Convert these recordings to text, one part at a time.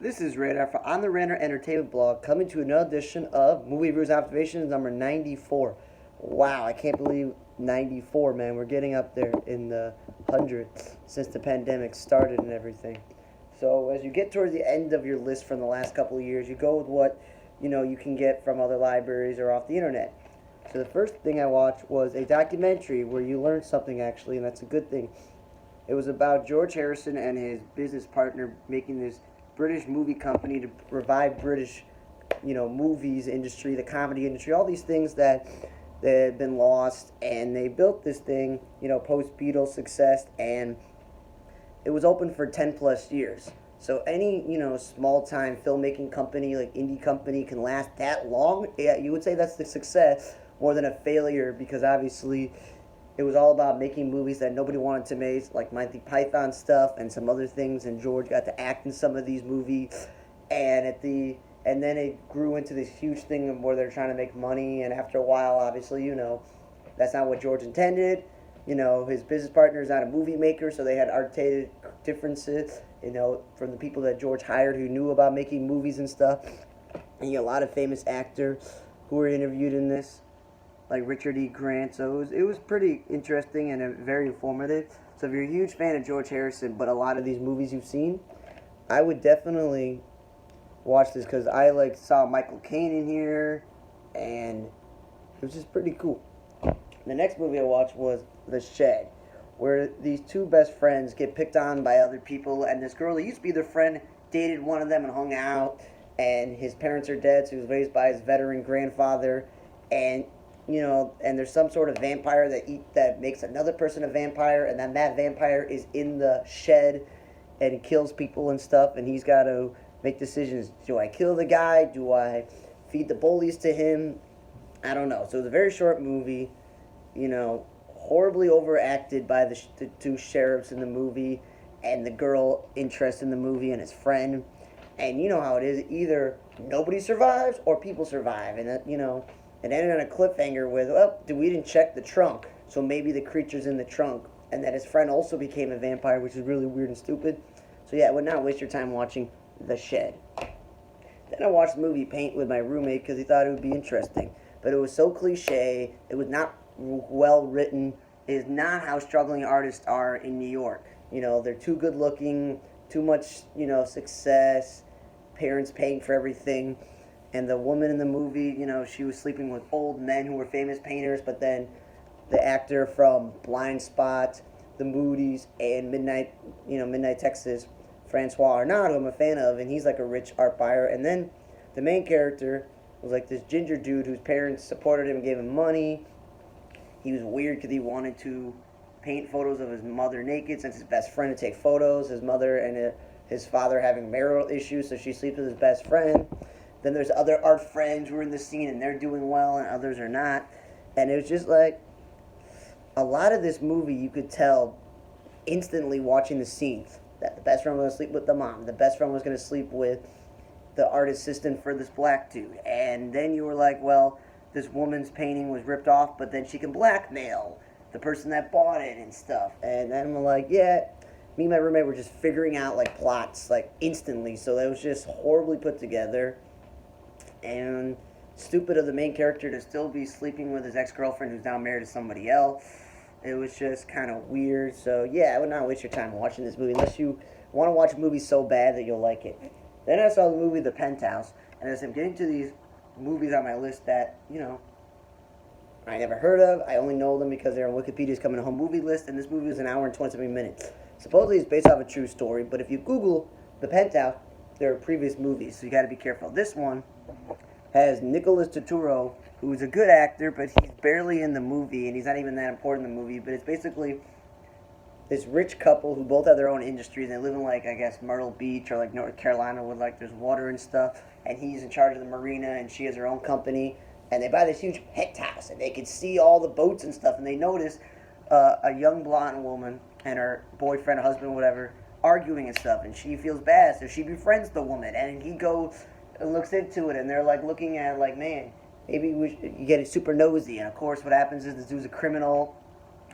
This is Radar for On the Radar Entertainment Blog, coming to another edition of Movie Reviews and Observations number 94. Wow, I can't believe 94, man. We're getting up there in the hundreds since the pandemic started and everything. So as you get towards the end of your list from the last couple of years, you go with what you can get from other libraries or off the internet. So the first thing I watched was a documentary where you learned something actually, and that's a good thing. It was about George Harrison and his business partner making this British movie company to revive British, movies industry, the comedy industry, all these things that had been lost, and they built this thing, post Beatles success, and it was open for 10 plus years. So any, small time filmmaking company, like indie company, can last that long. Yeah, you would say that's the success more than a failure, because obviously it was all about making movies that nobody wanted to make, like Monty Python stuff and some other things. And George got to act in some of these movies, and then it grew into this huge thing where they're trying to make money. And after a while, obviously, that's not what George intended. His business partner is not a movie maker, so they had articulated differences. From the people that George hired who knew about making movies and stuff. And a lot of famous actors who were interviewed in this, like Richard E. Grant. So it was pretty interesting and very informative. So if you're a huge fan of George Harrison, but a lot of these movies you've seen, I would definitely watch this, because I saw Michael Caine in here, and it was just pretty cool. The next movie I watched was The Shed, where these two best friends get picked on by other people, and this girl that used to be their friend dated one of them and hung out, and his parents are dead, so he was raised by his veteran grandfather, and and there's some sort of vampire that makes another person a vampire, and then that vampire is in the shed and kills people and stuff, and he's got to make decisions. Do I kill the guy? Do I feed the bullies to him? I don't know. So it's a very short movie, horribly overacted by the two sheriffs in the movie, and the girl interest in the movie and his friend. And you know how it is, either nobody survives or people survive, and it ended on a cliffhanger with, we didn't check the trunk, so maybe the creature's in the trunk, and that his friend also became a vampire, which is really weird and stupid. So yeah, I would not waste your time watching The Shed. Then I watched the movie Paint with my roommate because he thought it would be interesting, but it was so cliche. It was not well written. It is not how struggling artists are in New York. They're too good looking, too much, success, parents paying for everything. And the woman in the movie, she was sleeping with old men who were famous painters, but then the actor from Blind Spot, The Moody's, and Midnight Texas, Francois Arnaud, who I'm a fan of, and he's like a rich art buyer. And then the main character was like this ginger dude whose parents supported him and gave him money. He was weird because he wanted to paint photos of his mother naked, since his best friend to take photos. His mother and his father having marital issues, so she sleeps with his best friend. Then there's other art friends who are in the scene, and they're doing well, and others are not. And it was just like, a lot of this movie, you could tell instantly watching the scenes that the best friend was going to sleep with the mom, the best friend was going to sleep with the art assistant for this black dude. And then you were like, well, this woman's painting was ripped off, but then she can blackmail the person that bought it and stuff. And then I'm like, yeah, me and my roommate were just figuring out plots instantly. So that was just horribly put together. And stupid of the main character to still be sleeping with his ex-girlfriend who's now married to somebody else. It was just kind of weird. So yeah, I would not waste your time watching this movie unless you want to watch a movie so bad that you'll like it. Then I saw the movie The Penthouse, and as I'm getting to these movies on my list that I never heard of, I only know them because they're on Wikipedia's coming home movie list, and this movie was an hour and 27 minutes. Supposedly it's based off a true story, but if you Google The Penthouse, there are previous movies, so you got to be careful. This one has Nicholas Turturro, who's a good actor, but he's barely in the movie, and he's not even that important in the movie. But it's basically this rich couple who both have their own industries, and they live in I guess Myrtle Beach or North Carolina, where there's water and stuff. And he's in charge of the marina, and she has her own company. And they buy this huge penthouse, and they can see all the boats and stuff. And they notice a young blonde woman and her boyfriend, husband, whatever, arguing and stuff. And she feels bad, so she befriends the woman, and he goes and looks into it, and they're looking at it man, maybe you get it super nosy. And of course what happens is this dude's a criminal.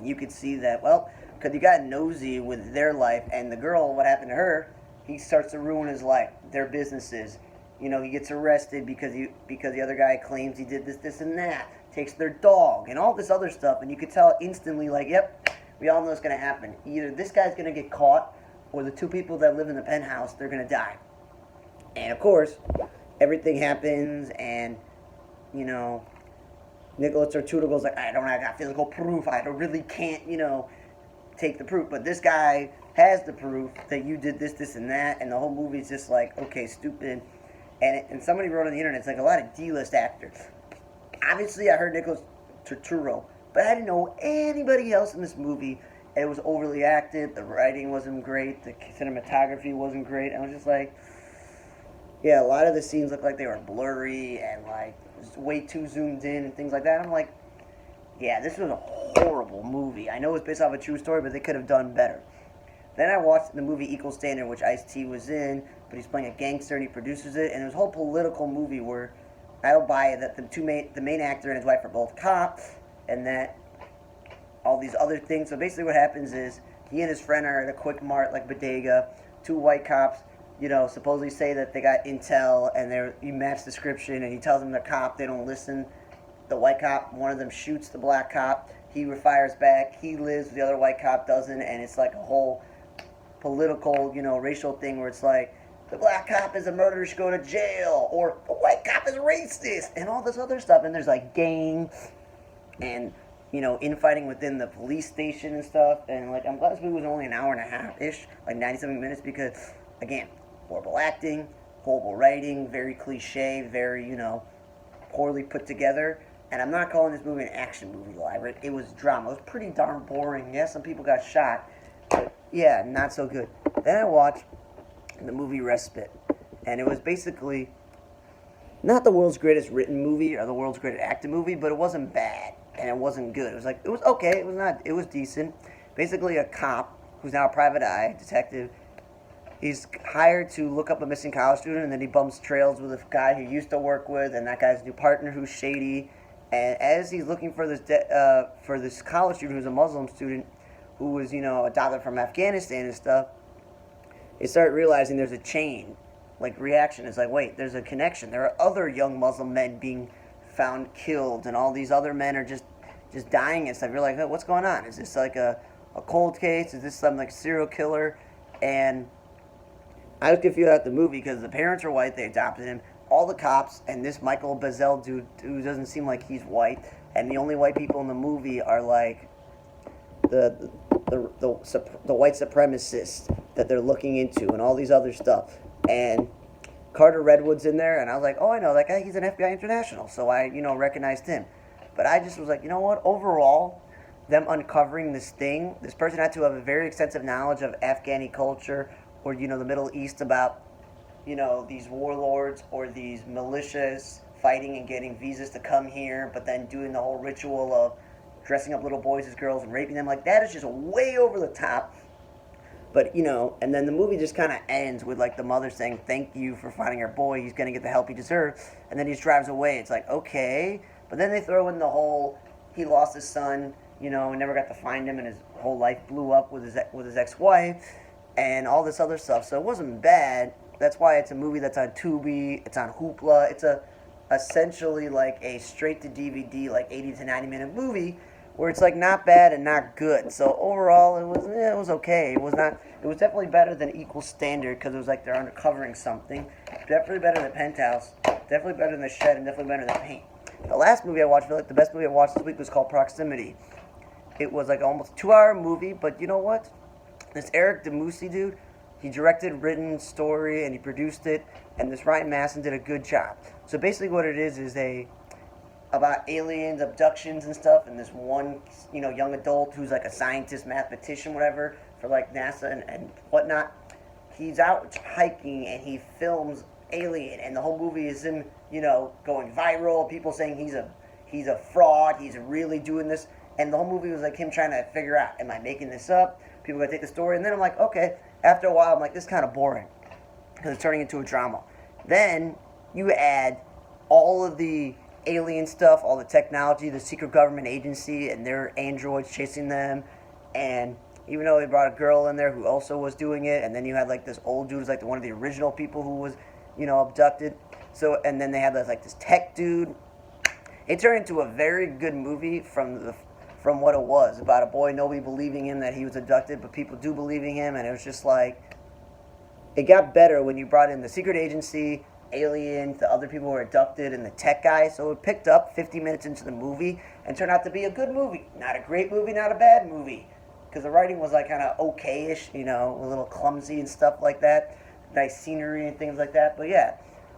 You could see that, well, because you got nosy with their life, and the girl, what happened to her, he starts to ruin his life, their businesses. You know, he gets arrested because the other guy claims he did this, and that. Takes their dog and all this other stuff, and you could tell instantly, like, yep, we all know it's gonna happen. Either this guy's gonna get caught, or the two people that live in the penthouse, they're gonna die. And of course, everything happens, and you know, Nicholas Tortuga goes like, I got physical proof. I really can't, take the proof. But this guy has the proof that you did this, and that, and the whole movie's just like, okay, stupid. And somebody wrote on the internet, it's like a lot of D-list actors. Obviously, I heard Nicholas Tortuga, but I didn't know anybody else in this movie. It was overly acted. The writing wasn't great. The cinematography wasn't great. I was just like, yeah, a lot of the scenes looked like they were blurry and like way too zoomed in and things like that. I'm like, yeah, this was a horrible movie. I know it's based off a true story, but they could have done better. Then I watched the movie Equal Standard, which Ice-T was in, but he's playing a gangster and he produces it. And it was a whole political movie where I'll buy it that the main actor and his wife are both cops, and that all these other things. So basically what happens is he and his friend are at a quick mart like Bodega. Two white cops, supposedly say that they got intel and you match description, and he tells them they're cop. They don't listen. The white cop, one of them shoots the black cop. He refires back. He lives. The other white cop doesn't, and it's like a whole political, racial thing where it's like, the black cop is a murderer, should go to jail, or the white cop is racist, and all this other stuff. And there's like gangs and, infighting within the police station and stuff. And like, I'm glad this movie was only an hour and a half-ish, like 97 minutes, because, again, horrible acting, horrible writing, very cliche, very, poorly put together. And I'm not calling this movie an action movie live. It was drama. It was pretty darn boring. Yeah, some people got shot, but yeah, not so good. Then I watched the movie Respite, and it was basically not the world's greatest written movie or the world's greatest acted movie, but it wasn't bad and it wasn't good. It was okay. It was decent. Basically, a cop who's now a private eye detective. He's hired to look up a missing college student, and then he bumps trails with a guy he used to work with, and that guy's new partner who's shady. And as he's looking for this college student who's a Muslim student who was adopted from Afghanistan and stuff, they start realizing there's a chain, like reaction. It's like, wait, there's a connection. There are other young Muslim men being found killed, and all these other men are just dying and stuff. You're like, hey, what's going on? Is this like a cold case? Is this some like serial killer? And I was confused at the movie because the parents are white, they adopted him. All the cops and this Michael Bazell dude who doesn't seem like he's white, and the only white people in the movie are like the white supremacists that they're looking into and all these other stuff. And Carter Redwood's in there, and I was like, oh, I know that guy. He's an FBI international, so I recognized him. But I just was like, you know what? Overall, them uncovering this thing, this person had to have a very extensive knowledge of Afghani culture or the Middle East, about these warlords or these militias fighting and getting visas to come here, but then doing the whole ritual of dressing up little boys as girls and raping them. Like, that is just way over the top. But, and then the movie just kind of ends with, like, the mother saying, thank you for finding our boy. He's going to get the help he deserves. And then he just drives away. It's like, okay. But then they throw in the whole, he lost his son, and never got to find him, and his whole life blew up with his ex-wife and all this other stuff. So it wasn't bad. That's why it's a movie that's on Tubi. It's on Hoopla. It's essentially like a straight-to-DVD, like 80 to 90-minute movie, where it's like not bad and not good. So overall, it was okay. It was definitely better than Equal Standard, because it was like they're uncovering something. Definitely better than Penthouse. Definitely better than The Shed, and definitely better than Paint. The last movie I watched, I feel like the best movie I watched this week, was called Proximity. It was like almost a 2-hour movie, but you know what? This Eric DeMusi dude, he directed, written, story, and he produced it, and this Ryan Masson did a good job. So basically what it is about aliens, abductions and stuff, and this one, young adult who's like a scientist, mathematician, whatever, for like NASA and whatnot. He's out hiking and he films Alien, and the whole movie is him, going viral, people saying he's a fraud, he's really doing this, and the whole movie was like him trying to figure out, am I making this up? People are going to take the story, and then I'm like, okay, after a while, I'm like, this is kind of boring, because it's turning into a drama. Then you add all of the alien stuff, all the technology, the secret government agency, and their androids chasing them, and even though they brought a girl in there who also was doing it, and then you had like this old dude who's like one of the original people who was, abducted. So, and then they had this tech dude. It turned into a very good movie from what it was, about a boy, nobody believing him that he was abducted, but people do believing him, and it was just like, it got better when you brought in the secret agency, aliens, the other people who were abducted, and the tech guy. So it picked up 50 minutes into the movie and turned out to be a good movie. Not a great movie, not a bad movie, because the writing was like kind of okay-ish, a little clumsy and stuff like that. Nice scenery and things like that. But yeah,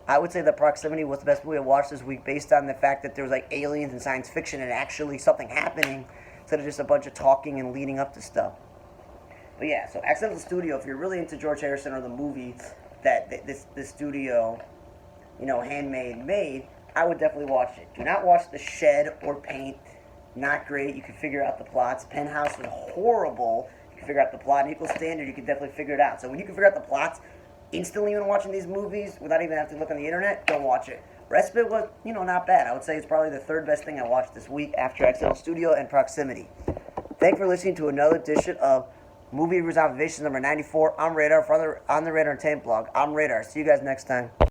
I would say that Proximity was the best movie I watched this week, based on the fact that there was like aliens and science fiction and actually something happening, instead of just a bunch of talking and leading up to stuff. But yeah, so Accidental Studio, if you're really into George Harrison or the movie that this studio, handmade made, I would definitely watch it. Do not watch The Shed or Paint. Not great. You can figure out the plots. Penthouse was horrible. You can figure out the plot. And Equal Standard, you can definitely figure it out. So when you can figure out the plots instantly when watching these movies without even having to look on the internet, don't watch it. Respite was, not bad. I would say it's probably the third best thing I watched this week after Accidental Studio and Proximity. Thanks for listening to another edition of Movie Reviews Observations number 94. I'm Radar on the Radar Entertainment blog. I'm Radar. See you guys next time.